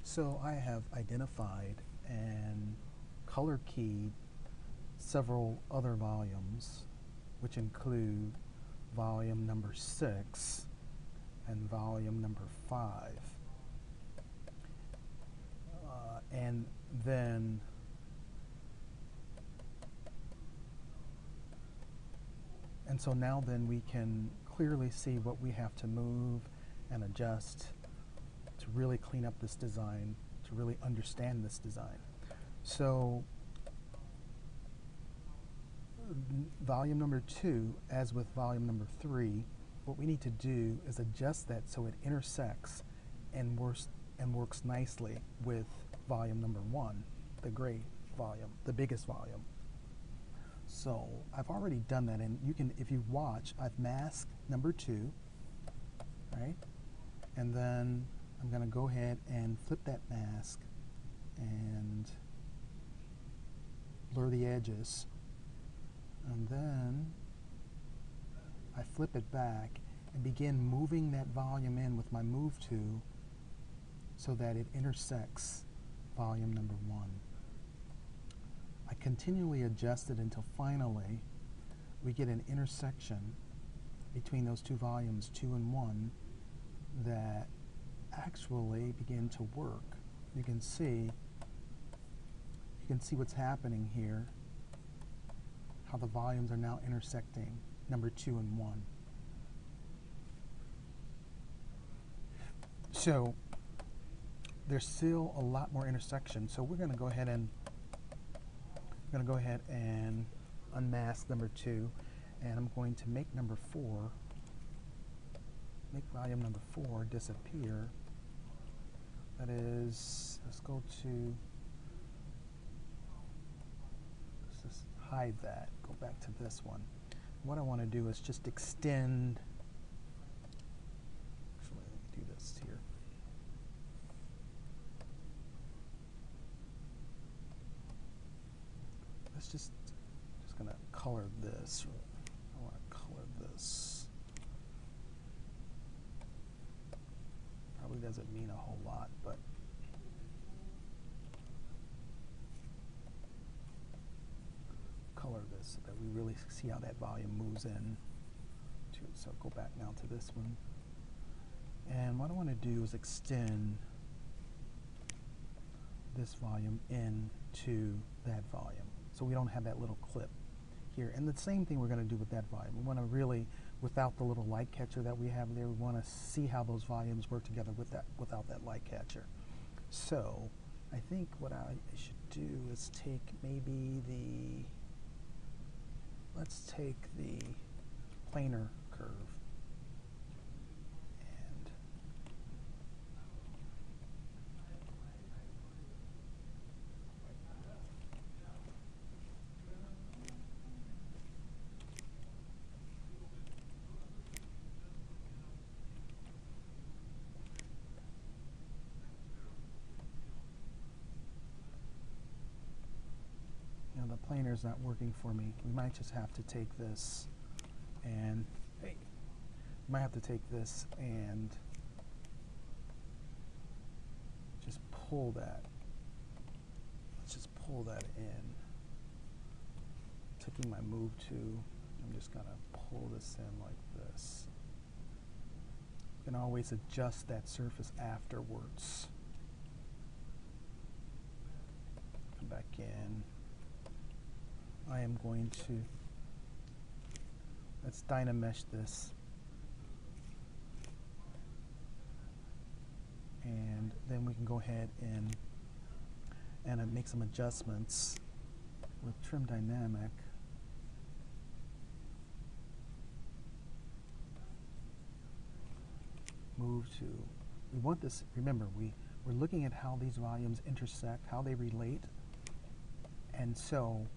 So I have identified and color keyed several other volumes, which include volume number 6 and volume number 5. And then so now then we can clearly see what we have to move and adjust to really clean up this design, to really understand this design. So volume number 2, as with volume number 3, what we need to do is adjust that so it intersects and works nicely with volume number 1, the gray volume, the biggest volume. So I've already done that, and you can, if you watch, I've masked number 2, right? And then I'm going to go ahead and flip that mask and blur the edges. And then I flip it back and begin moving that volume in with my move tool so that it intersects volume number 1. I continually adjust it until finally we get an intersection between those two volumes, 2 and 1, that actually begin to work. You can see what's happening here, how the volumes are now intersecting number 2 and 1. So there's still a lot more intersection. So we're going to go ahead and unmask number 2, and I'm going to make number 4, make volume number 4 disappear. That is, let's just hide that, go back to this one. What I want to do is just extend, actually let me do this here. Let's just gonna color this. I want to color this. Probably doesn't mean a whole lot, but color this so that we really see how that volume moves in. So go back now to this one. And what I want to do is extend this volume into that volume, so we don't have that little clip here. And the same thing we're going to do with that volume. We want to really, without the little light catcher that we have there, we want to see how those volumes work together without that light catcher. So I think what I should do is take maybe let's take the planar curve. The planar is not working for me. We might just have to take this and just pull that. Let's just pull that in. Taking my move tool, I'm just gonna pull this in like this. You can always adjust that surface afterwards. Come back in. I am going to, let's Dynamesh this, and then we can go ahead and make some adjustments with Trim Dynamic. Move to, we want this, remember, we're looking at how these volumes intersect, how they relate, and so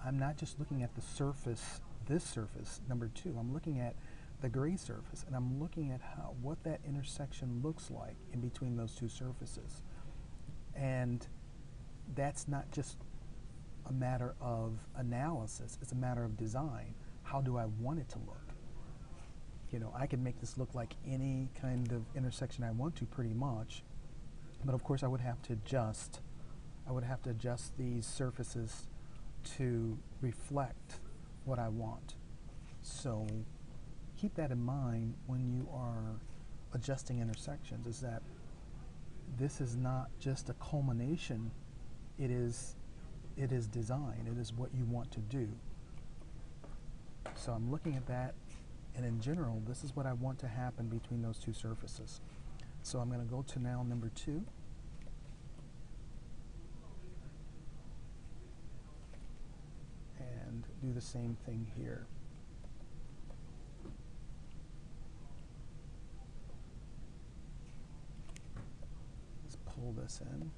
I'm not just looking at the surface, this surface, number 2. I'm looking at the gray surface, and I'm looking at what that intersection looks like in between those two surfaces. And that's not just a matter of analysis, it's a matter of design. How do I want it to look? You know, I can make this look like any kind of intersection I want to pretty much, But of course I would have to adjust these surfaces to reflect what I want. So keep that in mind when you are adjusting intersections, is that this is not just a culmination, it is design, it is what you want to do. So I'm looking at that, and in general, this is what I want to happen between those two surfaces. So I'm going to go to now number 2. And do the same thing here. Let's pull this in.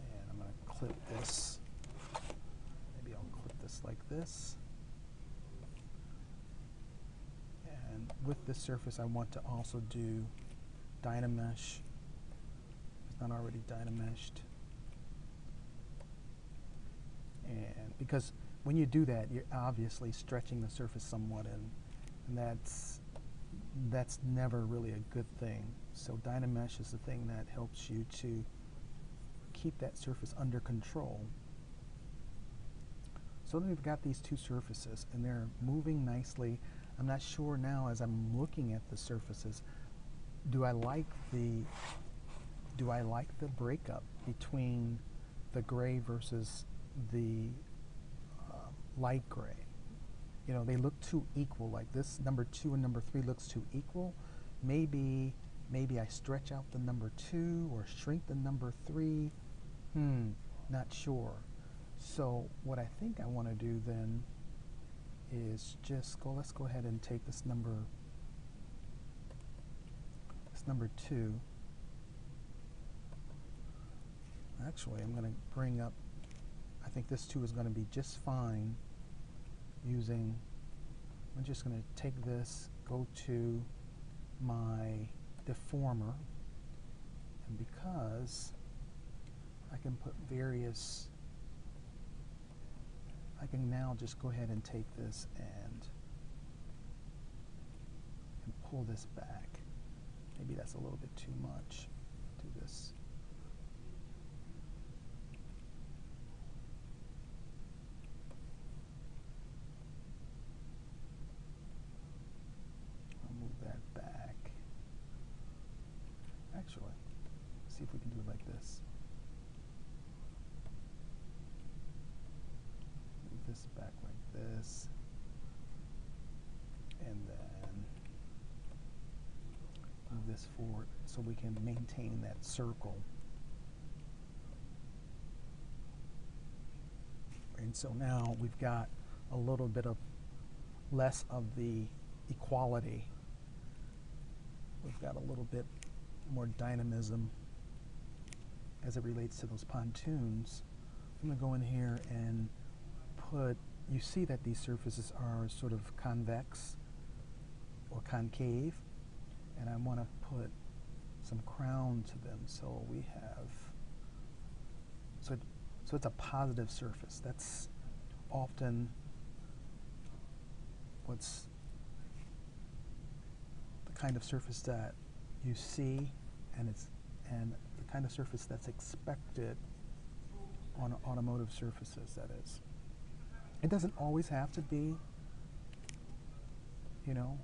And I'm going to clip this. Maybe I'll clip this like this. And with this surface, I want to also do Dynamesh. It's not already Dynameshed. And because when you do that, you're obviously stretching the surface somewhat, and that's never really a good thing. So Dynamesh is the thing that helps you to keep that surface under control. So then we've got these two surfaces, and they're moving nicely. I'm not sure now, as I'm looking at the surfaces, do I like the breakup between the gray versus the light gray? You know, they look too equal. Like this number 2 and number 3 looks too equal. Maybe I stretch out the number 2 or shrink the number 3. Not sure. So what I think I want to do then is just let's go ahead and take this number 2. Actually, I'm going to bring up, I think this 2 is going to be just fine using, I'm just going to take this, go to my deformer, and because I can put various, I can now just go ahead and take this and pull this back. Maybe that's a little bit too much. Do this. I'll move that back. Actually, see if we can do it like this. Move this back like this. And then move this forward so we can maintain that circle. And so now we've got a little bit of less of the equality. We've got a little bit more dynamism as it relates to those pontoons. I'm going to go in here and put, you see that these surfaces are sort of convex or concave, and I want to put some crown to them. So we have, so it's a positive surface. That's often what's the kind of surface that you see, and the kind of surface that's expected on automotive surfaces, that is. It doesn't always have to be, you know,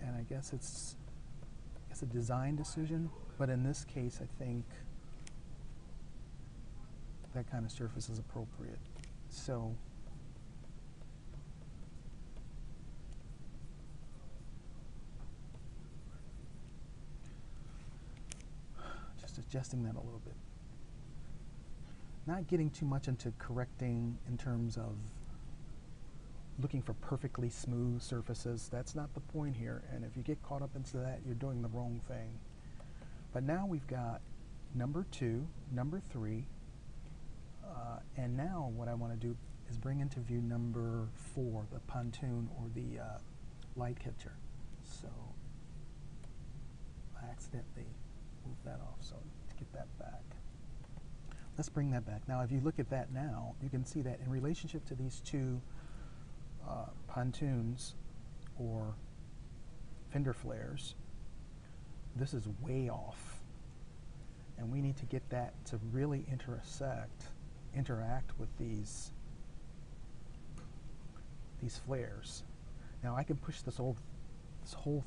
and I guess it's a design decision, but in this case I think that kind of surface is appropriate. So just adjusting that a little bit. Not getting too much into correcting in terms of looking for perfectly smooth surfaces. That's not the point here, and if you get caught up into that, you're doing the wrong thing. But now we've got number 2, number 3, and now what I want to do is bring into view number 4, the pontoon or the light catcher. So I accidentally moved that off, so to get that back. let's bring that back. Now, if you look at that now, you can see that in relationship to these two pontoons or fender flares, this is way off. And we need to get that to really interact with these flares. Now I can push this whole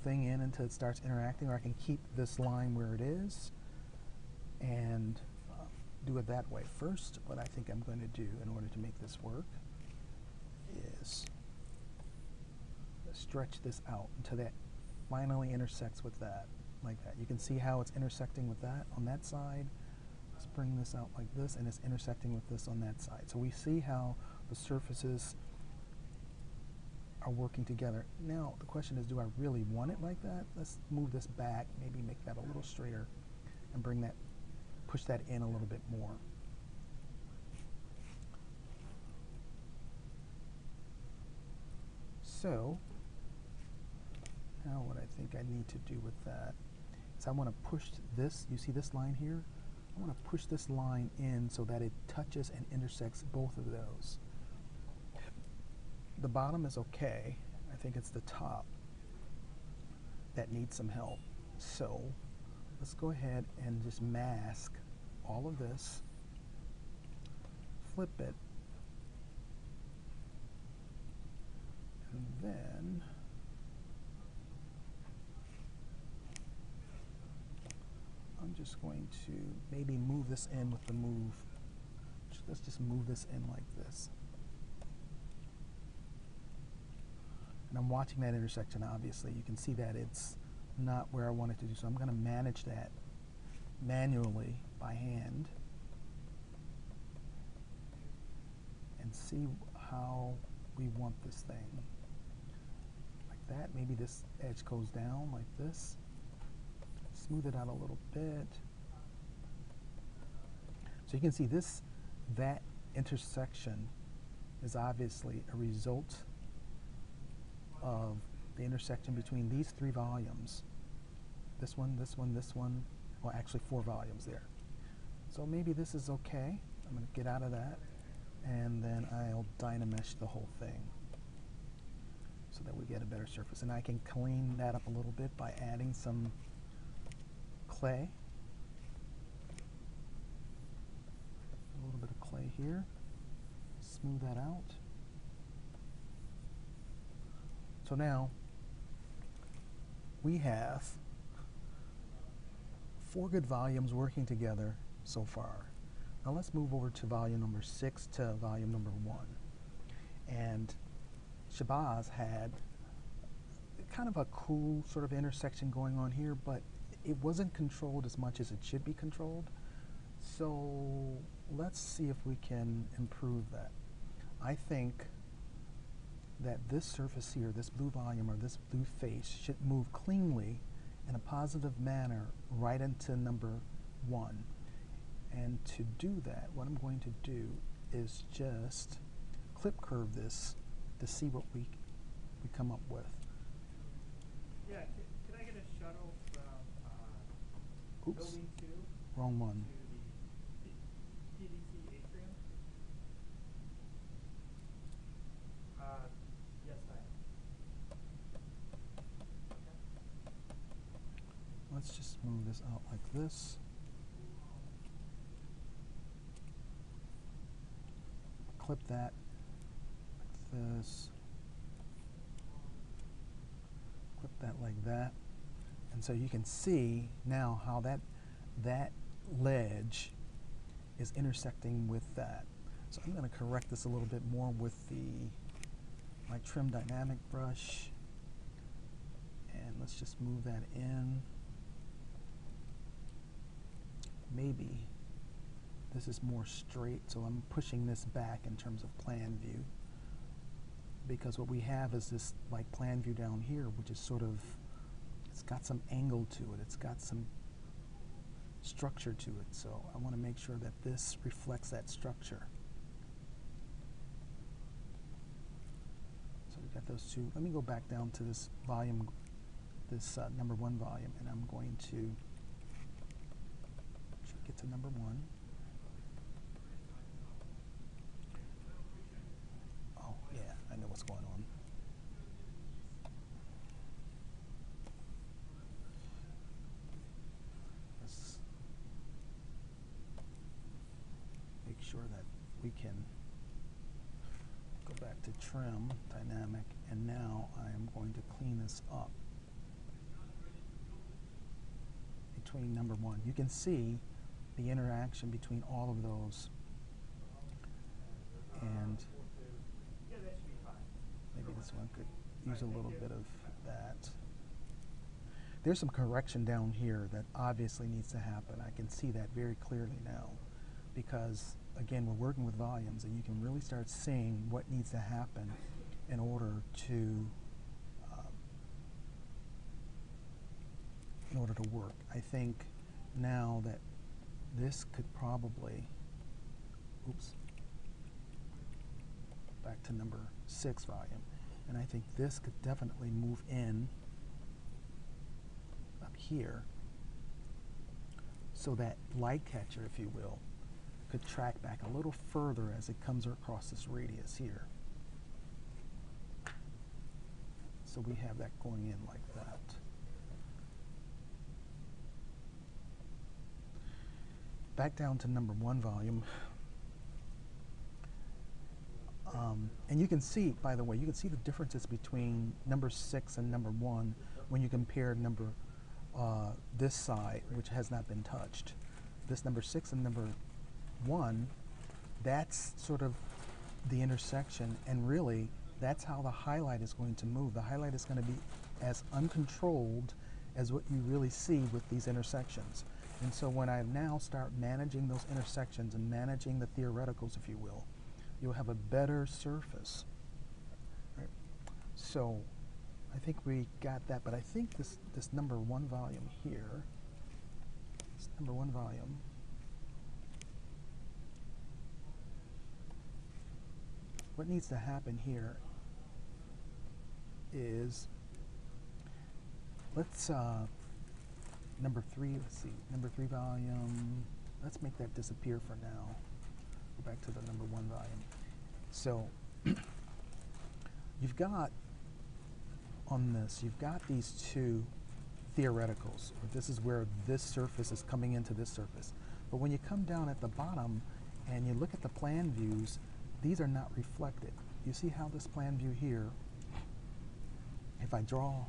thing in until it starts interacting, or I can keep this line where it is and do it that way. First, what I think I'm going to do in order to make this work is stretch this out until that finally intersects with that, like that. You can see how it's intersecting with that on that side. Let's bring this out like this, and it's intersecting with this on that side. So we see how the surfaces are working together. Now the question is, do I really want it like that? Let's move this back, maybe make that a little straighter, and bring that, push that in a little bit more. So now what I think I need to do with that is I want to push this, you see this line here? I want to push this line in so that it touches and intersects both of those. The bottom is okay. I think it's the top that needs some help. So let's go ahead and just mask all of this, flip it, and then I'm just going to maybe move this in with the move. Let's just move this in like this. And I'm watching that intersection, obviously. You can see that it's not where I want it to do, so I'm going to manage that manually by hand and see how we want this thing. Like that. Maybe this edge goes down like this. Smooth it out a little bit. So you can see that intersection is obviously a result of the intersection between these three volumes. This one, this one, this one, well actually 4 volumes there. So maybe this is okay. I'm going to get out of that, and then I'll Dynamesh the whole thing so that we get a better surface. And I can clean that up a little bit by adding some clay. A little bit of clay here. Smooth that out. So now we have 4 good volumes working together so far. Now let's move over to volume number 6 to volume number 1. And Shabazz had kind of a cool sort of intersection going on here, but it wasn't controlled as much as it should be controlled. So let's see if we can improve that. I think that this surface here, this blue volume or this blue face, should move cleanly in a positive manner right into number 1. And to do that, what I'm going to do is just clip curve this to see what we come up with. Yeah, can I get a shuttle from Oops, building 2 wrong one. to the PDC atrium? Yes, I am. Okay. Let's just move this out like this. Clip that like this. Clip that like that. And so you can see now how that ledge is intersecting with that. So I'm going to correct this a little bit more with my trim dynamic brush. And let's just move that in. Maybe this is more straight, so I'm pushing this back in terms of plan view. Because what we have is this like plan view down here, which is sort of, it's got some angle to it. It's got some structure to it. So I want to make sure that this reflects that structure. So we got those two. Let me go back down to this volume, this number 1 volume, and I'm going to get to number 1. find out what's going on. Let's make sure that we can go back to trim, dynamic, and now I am going to clean this up between number one. You can see the interaction between all of those, and Yeah, that should be fine. maybe this one could use a little bit of that. There's some correction down here that obviously needs to happen. I can see that very clearly now, because again, we're working with volumes, and you can really start seeing what needs to happen in order to work. I think now that this could probably, oops, back to number 6 volume, and I think this could definitely move in up here, so that light catcher, if you will, could track back a little further as it comes across this radius here. So we have that going in like that. Back down to number 1 volume. And you can see, by the way, you can see the differences between number 6 and number 1 when you compare number this side, which has not been touched. This number 6 and number 1, that's sort of the intersection, and really that's how the highlight is going to move. The highlight is going to be as uncontrolled as what you really see with these intersections. And so when I now start managing those intersections and managing the theoreticals, if you will, you'll have a better surface. Right? So I think we got that, but I think this number 1 volume here, this number 1 volume, what needs to happen here is, let's number 3, let's see, number 3 volume, let's make that disappear for now. Go back to the number 1 volume. So you've got on this, you've got these 2 theoreticals. This is where this surface is coming into this surface. But when you come down at the bottom and you look at the plan views, these are not reflected. You see how this plan view here, if I draw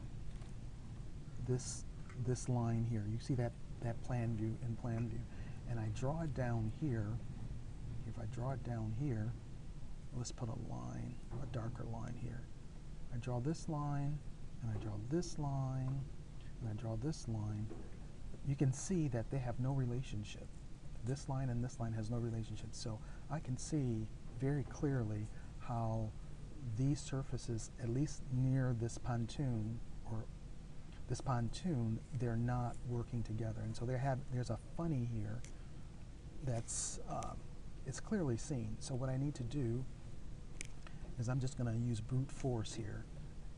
this line here, you see that plan view and plan view, and I draw it down here. If I draw it down here, let's put a line, a darker line here. I draw this line, and I draw this line, and I draw this line. You can see that they have no relationship. This line and this line has no relationship. So I can see very clearly how these surfaces, at least near this pontoon, or this pontoon, they're not working together. And so there's a funny here that's it's clearly seen. So what I need to do is I'm just going to use brute force here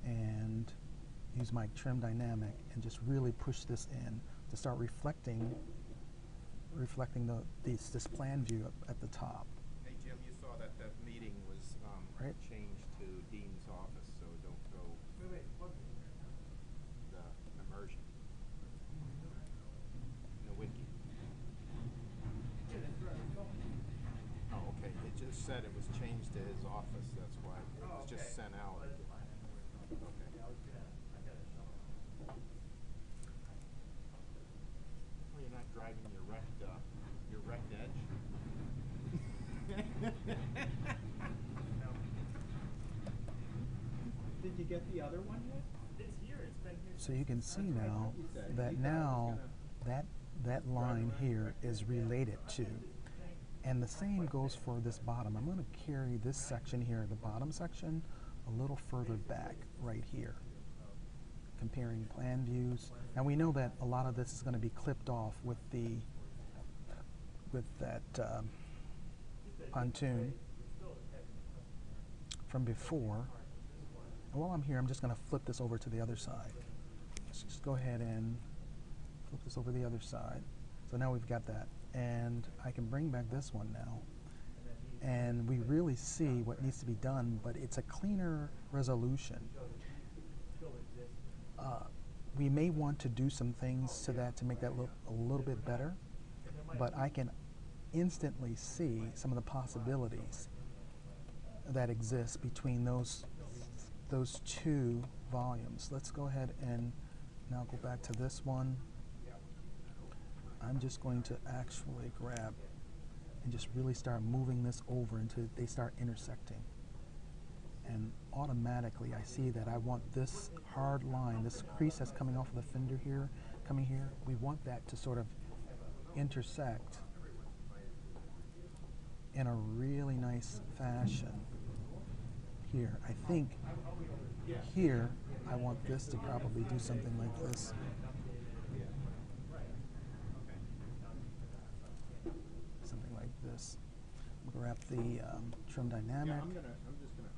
and use my trim dynamic and just really push this in to start reflecting this plan view at the top. Hey Jim, you saw that meeting was Right. changed to Dean's office, so don't go Wait, what meeting? the immersion. Nowicki. Yeah, that's where I was going. Oh, okay. It just said it was changed to his office. That's why it Oh, was just okay. sent out. Well, that's fine. I know where it's going. Okay. Yeah, I gotta show them. Well, you're not driving your wrecked edge. No. Did you get the other one yet? It's here, it's been here. So you can see That's what I now thought you said. that You thought it was now that line here is related to, and the same goes for this bottom. I'm going to carry this section here, the bottom section, a little further back right here, comparing plan views. And we know that a lot of this is going to be clipped off with that pontoon from before. And while I'm here, I'm just going to flip this over to the other side. Let's just go ahead and flip this over the other side. So now we've got that. And I can bring back this one now. And then these and we really see what needs to be done, but it's a cleaner resolution. We may want to do some things to that to make that look a little bit better, but I can instantly see some of the possibilities that exist between those two volumes. Let's go ahead and now go back to this one. I'm just going to actually grab and just really start moving this over until they start intersecting. And automatically I see that I want this hard line, this crease that's coming off of the fender here, coming here, we want that to sort of intersect in a really nice fashion here. I think here I want this to probably do something like this. Something like this. Grab the trim dynamic. Yeah, I'm just gonna